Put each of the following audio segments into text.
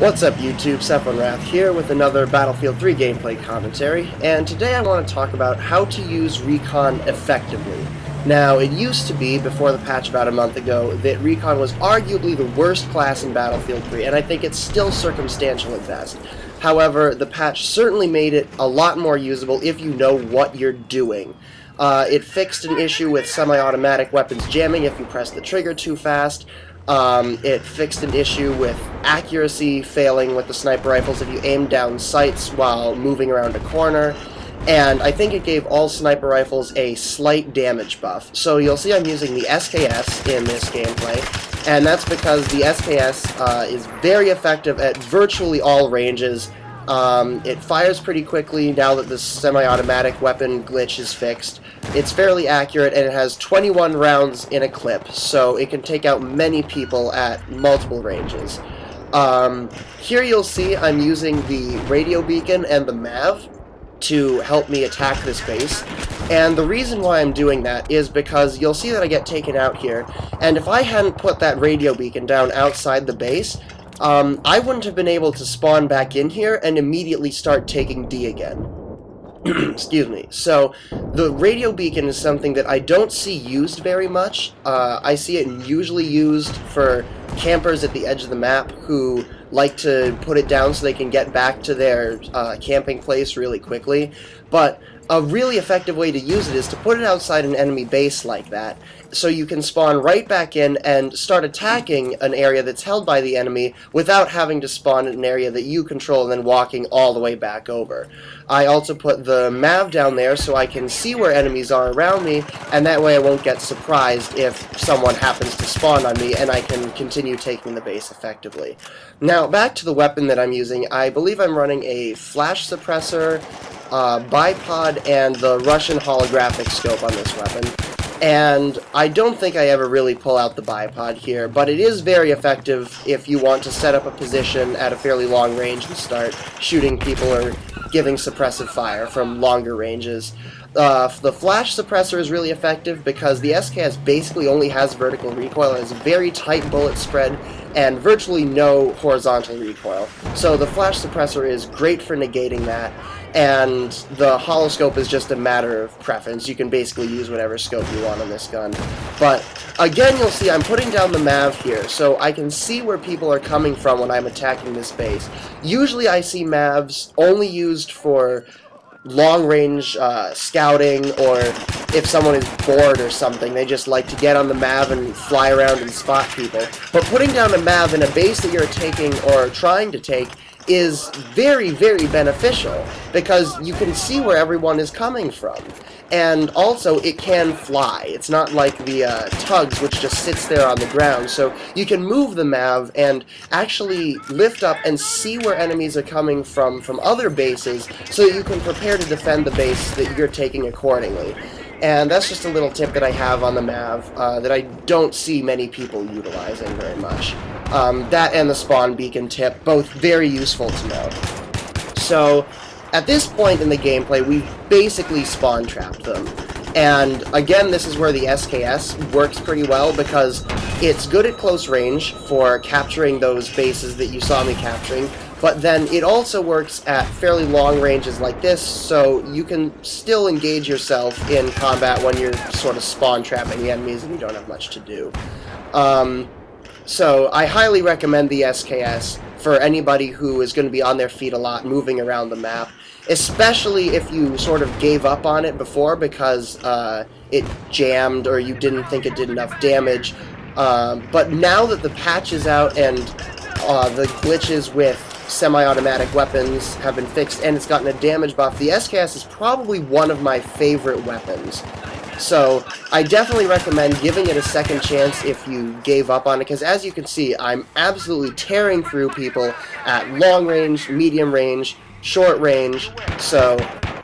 What's up YouTube, Sephiroth here with another Battlefield 3 gameplay commentary, and today I want to talk about how to use recon effectively. Now, it used to be, before the patch about a month ago, that recon was arguably the worst class in Battlefield 3, and I think it's still circumstantial at best. However, the patch certainly made it a lot more usable if you know what you're doing. It fixed an issue with semi-automatic weapons jamming if you press the trigger too fast. It fixed an issue with accuracy failing with the sniper rifles if you aim down sights while moving around a corner, and I think it gave all sniper rifles a slight damage buff. So you'll see I'm using the SKS in this gameplay, and that's because the SKS is very effective at virtually all ranges. It fires pretty quickly now that the semi-automatic weapon glitch is fixed. It's fairly accurate, and it has 21 rounds in a clip, so it can take out many people at multiple ranges. Here you'll see I'm using the radio beacon and the MAV to help me attack this base, and the reason why I'm doing that is because you'll see that I get taken out here, and if I hadn't put that radio beacon down outside the base, I wouldn't have been able to spawn back in here and immediately start taking D again. Excuse me. So, the radio beacon is something that I don't see used very much. I see it usually used for campers at the edge of the map who like to put it down so they can get back to their camping place really quickly. But a really effective way to use it is to put it outside an enemy base like that, so you can spawn right back in and start attacking an area that's held by the enemy without having to spawn in an area that you control and then walking all the way back over. I also put the MAV down there so I can see where enemies are around me, and that way I won't get surprised if someone happens to spawn on me, and I can continue taking the base effectively. Now, back to the weapon that I'm using. I believe I'm running a flash suppressor, bipod, and the Russian holographic scope on this weapon. And I don't think I ever really pull out the bipod here, but it is very effective if you want to set up a position at a fairly long range and start shooting people or giving suppressive fire from longer ranges. The flash suppressor is really effective because the SKS basically only has vertical recoil, it has a very tight bullet spread, and virtually no horizontal recoil. So the flash suppressor is great for negating that, and the holoscope is just a matter of preference. You can basically use whatever scope you want on this gun. But again, you'll see I'm putting down the MAV here, so I can see where people are coming from when I'm attacking this base. Usually I see MAVs only used for long-range scouting, or if someone is bored or something, they just like to get on the MAV and fly around and spot people. But putting down a MAV in a base that you're taking or trying to take is very, very beneficial, because you can see where everyone is coming from. And also, it can fly. It's not like the tugs, which just sits there on the ground. So you can move the MAV and actually lift up and see where enemies are coming from other bases, so that you can prepare to defend the base that you're taking accordingly. And that's just a little tip that I have on the MAV that I don't see many people utilizing very much. That and the spawn beacon tip, both very useful to know. So, at this point in the gameplay, we've basically spawn trapped them. And again, this is where the SKS works pretty well, because it's good at close range for capturing those bases that you saw me capturing, but then it also works at fairly long ranges like this, so you can still engage yourself in combat when you're sort of spawn trapping the enemies and you don't have much to do. So I highly recommend the SKS for anybody who is going to be on their feet a lot, moving around the map, especially if you sort of gave up on it before because it jammed or you didn't think it did enough damage. But now that the patch is out and the glitches with semi-automatic weapons have been fixed and it's gotten a damage buff, the SKS is probably one of my favorite weapons. So I definitely recommend giving it a second chance if you gave up on it, because as you can see, I'm absolutely tearing through people at long range, medium range, short range, so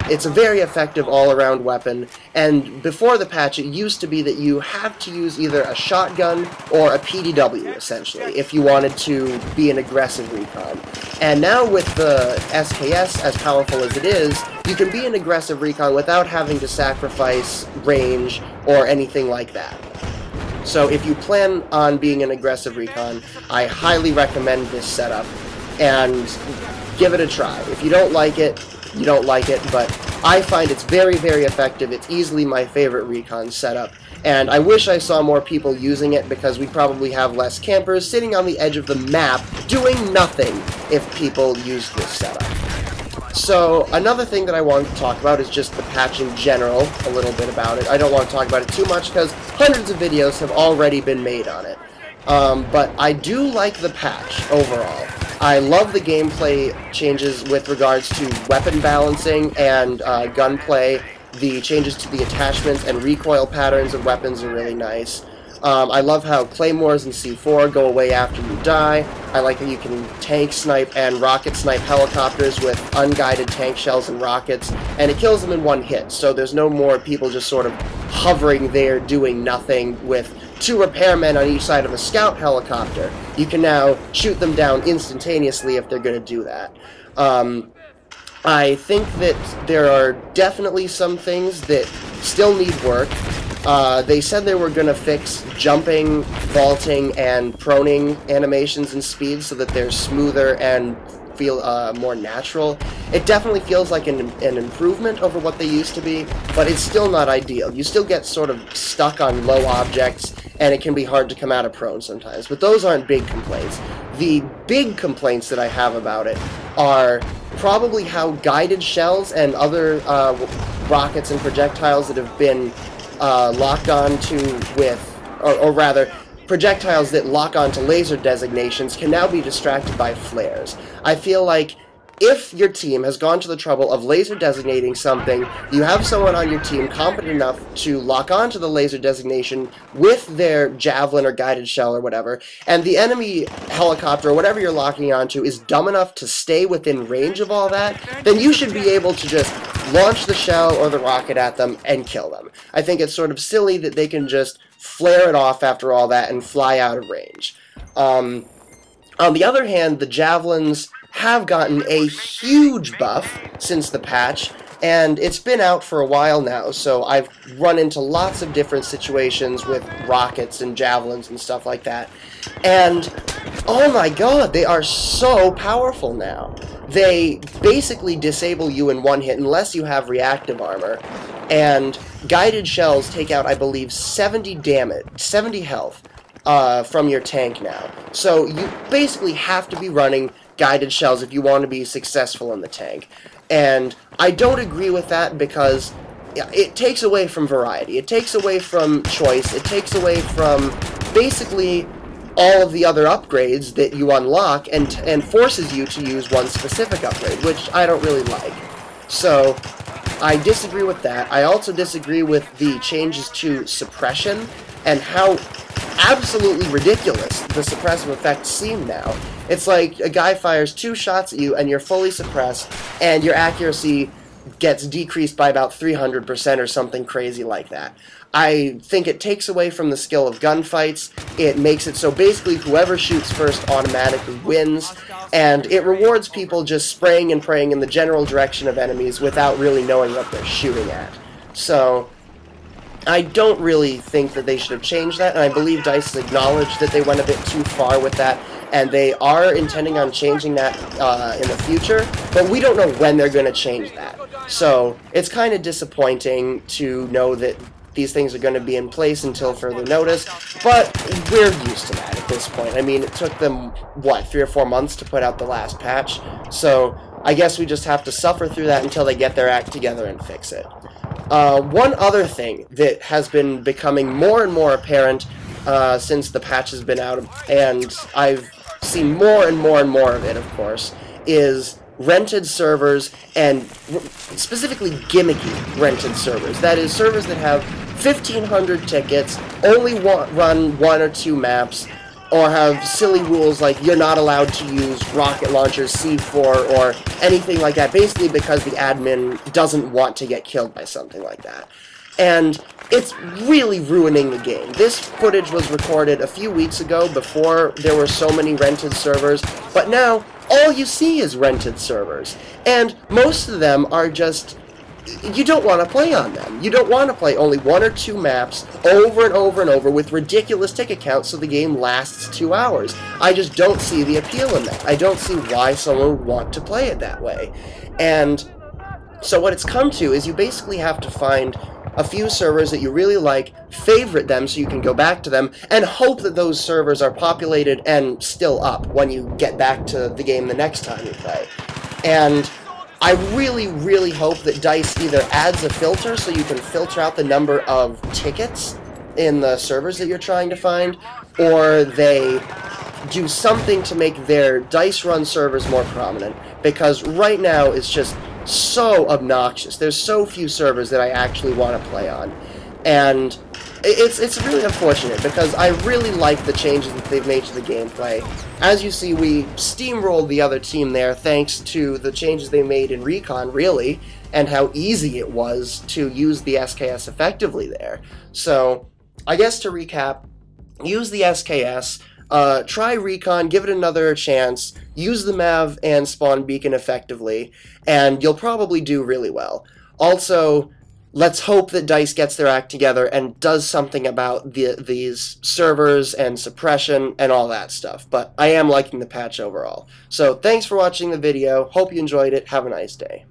it's a very effective all-around weapon. And before the patch, it used to be that you have to use either a shotgun or a PDW, essentially, if you wanted to be an aggressive recon. And now with the SKS, as powerful as it is, you can be an aggressive recon without having to sacrifice range or anything like that. So if you plan on being an aggressive recon, I highly recommend this setup. and give it a try. If you don't like it, you don't like it, but I find it's very, very effective. It's easily my favorite recon setup, and I wish I saw more people using it because we probably have less campers sitting on the edge of the map doing nothing if people used this setup. So, another thing that I want to talk about is just the patch in general, a little bit about it. I don't want to talk about it too much because hundreds of videos have already been made on it. But I do like the patch overall. I love the gameplay changes with regards to weapon balancing and gunplay. The changes to the attachments and recoil patterns of weapons are really nice. I love how claymores and C4 go away after you die. I like that you can tank snipe and rocket snipe helicopters with unguided tank shells and rockets, and it kills them in one hit, so there's no more people just sort of hovering there doing nothing with 2 repairmen on each side of a scout helicopter. You can now shoot them down instantaneously if they're going to do that. I think that there are definitely some things that still need work. They said they were going to fix jumping, vaulting, and proning animations and speed so that they're smoother and feel more natural. It definitely feels like an improvement over what they used to be, but it's still not ideal. You still get sort of stuck on low objects, and it can be hard to come out of prone sometimes, but those aren't big complaints. The big complaints that I have about it are probably how guided shells and other rockets and projectiles that have been locked onto with, or rather, projectiles that lock onto laser designations can now be distracted by flares. I feel like if your team has gone to the trouble of laser designating something, you have someone on your team competent enough to lock onto the laser designation with their javelin or guided shell or whatever, and the enemy helicopter or whatever you're locking onto is dumb enough to stay within range of all that, then you should be able to just launch the shell or the rocket at them and kill them. I think it's sort of silly that they can just flare it off after all that and fly out of range. On the other hand, the javelins have gotten a huge buff since the patch, and it's been out for a while now, so I've run into lots of different situations with rockets and javelins and stuff like that, and oh my god, they are so powerful now. They basically disable you in one hit unless you have reactive armor, and guided shells take out, I believe, 70 damage, 70 health from your tank now. So you basically have to be running guided shells if you want to be successful in the tank. And I don't agree with that because it takes away from variety. It takes away from choice. It takes away from basically all of the other upgrades that you unlock and forces you to use one specific upgrade, which I don't really like. So I disagree with that. I also disagree with the changes to suppression and how absolutely ridiculous the suppressive effects seem now. It's like a guy fires 2 shots at you and you're fully suppressed and your accuracy gets decreased by about 300% or something crazy like that. I think it takes away from the skill of gunfights. It makes it so basically whoever shoots first automatically wins, and it rewards people just spraying and praying in the general direction of enemies without really knowing what they're shooting at. So I don't really think that they should have changed that, and I believe DICE has acknowledged that they went a bit too far with that, and they are intending on changing that in the future, but we don't know when they're going to change that. So it's kind of disappointing to know that these things are going to be in place until further notice, but we're used to that at this point. I mean, it took them, what, 3 or 4 months to put out the last patch, so I guess we just have to suffer through that until they get their act together and fix it. One other thing that has been becoming more and more apparent since the patch has been out, and I've seen more and more and more of it, of course, is rented servers, and specifically gimmicky rented servers. That is, servers that have 1,500 tickets, only run 1 or 2 maps, or have silly rules like you're not allowed to use rocket launchers, C4, or anything like that, basically because the admin doesn't want to get killed by something like that. And it's really ruining the game. This footage was recorded a few weeks ago before there were so many rented servers, but now all you see is rented servers. And most of them are just you don't want to play on them. You don't want to play only 1 or 2 maps over and over and over with ridiculous ticket counts so the game lasts 2 hours. I just don't see the appeal in that. I don't see why someone would want to play it that way. And so what it's come to is you basically have to find a few servers that you really like, favorite them so you can go back to them, and hope that those servers are populated and still up when you get back to the game the next time you play. And I really, really hope that DICE either adds a filter so you can filter out the number of tickets in the servers that you're trying to find, or they do something to make their DICE-run servers more prominent, because right now it's just so obnoxious. There's so few servers that I actually want to play on, and it's really unfortunate because I really like the changes that they've made to the gameplay. As you see, we steamrolled the other team there thanks to the changes they made in Recon, really, and how easy it was to use the SKS effectively there. So, I guess to recap, use the SKS, try Recon, give it another chance, use the Mav and Spawn Beacon effectively, and you'll probably do really well. Also, let's hope that DICE gets their act together and does something about these servers and suppression and all that stuff. But I am liking the patch overall. So thanks for watching the video. Hope you enjoyed it. Have a nice day.